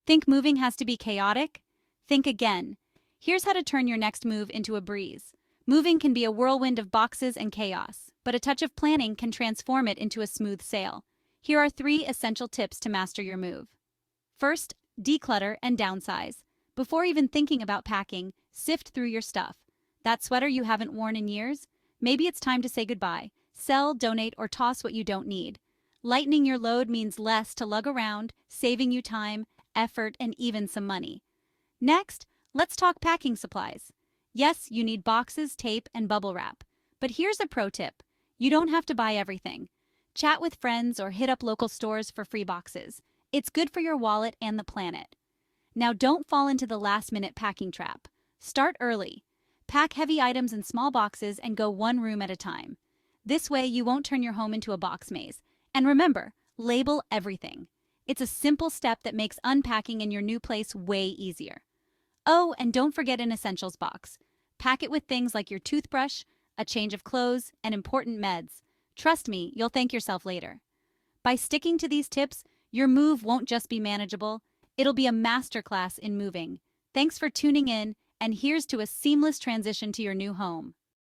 Think moving has to be chaotic? Think again. Here's how to turn your next move into a breeze. Moving can be a whirlwind of boxes and chaos, but a touch of planning can transform it into a smooth sail. Here are 3 essential tips to master your move. First, declutter and downsize. Before even thinking about packing, sift through your stuff. That sweater you haven't worn in years? Maybe it's time to say goodbye. Sell, donate, or toss what you don't need. Lightening your load means less to lug around, saving you time, effort, and even some money. Next, let's talk packing supplies. Yes, you need boxes, tape, and bubble wrap. But here's a pro tip. You don't have to buy everything. Chat with friends or hit up local stores for free boxes. It's good for your wallet and the planet. Now don't fall into the last-minute packing trap. Start early. Pack heavy items in small boxes and go one room at a time. This way you won't turn your home into a box maze. And remember, label everything. It's a simple step that makes unpacking in your new place way easier. Oh, and don't forget an essentials box. Pack it with things like your toothbrush, a change of clothes, and important meds. Trust me, you'll thank yourself later. By sticking to these tips, your move won't just be manageable, it'll be a masterclass in moving. Thanks for tuning in, and here's to a seamless transition to your new home.